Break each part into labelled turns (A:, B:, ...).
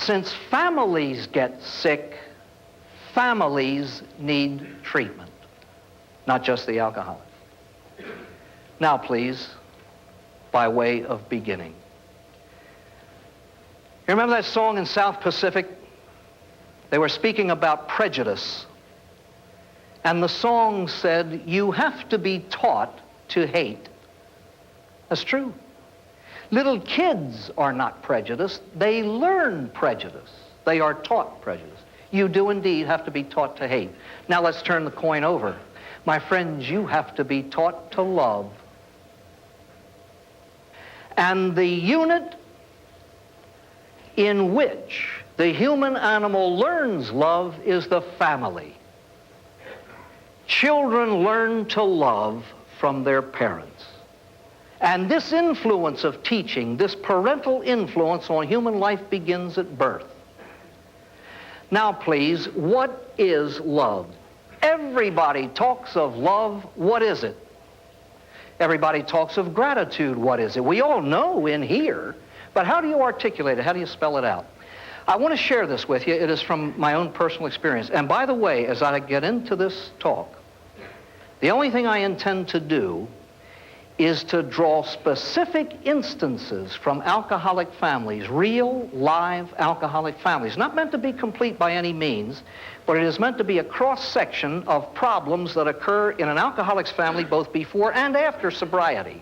A: since families get sick, families need treatment, not just the alcoholic. Now, please, by way of beginning. You remember that song in South Pacific? They were speaking about prejudice. And the song said, you have to be taught to hate. That's true. Little kids are not prejudiced. They learn prejudice. They are taught prejudice. You do indeed have to be taught to hate. Now let's turn the coin over. My friends, you have to be taught to love. And the unit in which the human animal learns love is the family. Children learn to love from their parents. And this influence of teaching, this parental influence on human life begins at birth. Now, please, what is love? Everybody talks of love. What is it? Everybody talks of gratitude. What is it? We all know in here, but how do you articulate it? How do you spell it out? I want to share this with you. It is from my own personal experience. And by the way, as I get into this talk, the only thing I intend to do is to draw specific instances from alcoholic families, real, live alcoholic families. Not meant to be complete by any means, but it is meant to be a cross-section of problems that occur in an alcoholic's family both before and after sobriety,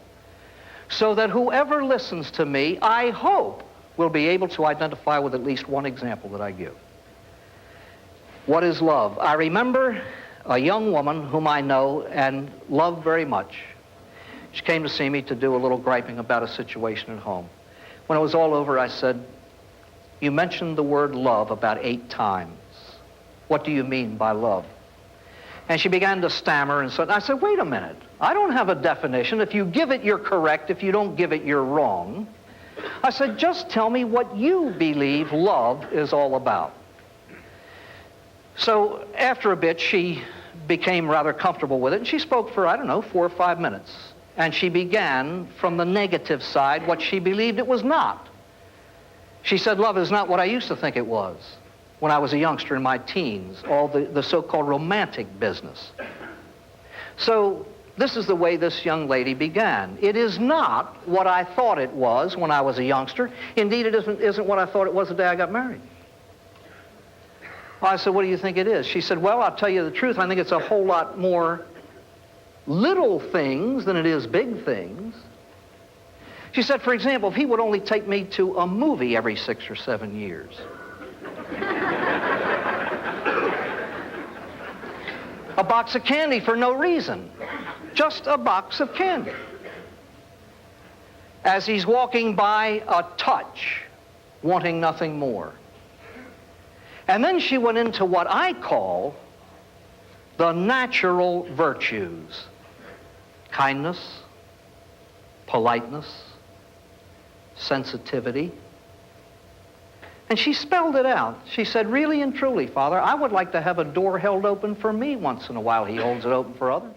A: so that whoever listens to me, I hope, will be able to identify with at least one example that I give. What is love? I remember a young woman whom I know and love very much. She came to see me to do a little griping about a situation at home. When it was all over, I said, you mentioned the word love about 8 times. What do you mean by love? And she began to stammer and I said, wait a minute. I don't have a definition. If you give it, you're correct. If you don't give it, you're wrong. I said, just tell me what you believe love is all about. So after a bit, she became rather comfortable with it, and she spoke for, 4 or 5 minutes. And she began from the negative side, what she believed it was not. She said, love is not what I used to think it was when I was a youngster in my teens, all the so-called romantic business. So this is the way this young lady began. It is not what I thought it was when I was a youngster. Indeed, it isn't what I thought it was the day I got married. I said, what do you think it is? She said, well, I'll tell you the truth. I think it's a whole lot more little things than it is big things. She said, for example, if he would only take me to a movie every 6 or 7 years. A box of candy for no reason. Just a box of candy. As he's walking by, a touch, wanting nothing more. And then she went into what I call the natural virtues. Kindness, politeness, sensitivity. And she spelled it out. She said, really and truly, Father, I would like to have a door held open for me once in a while. He holds it open for others.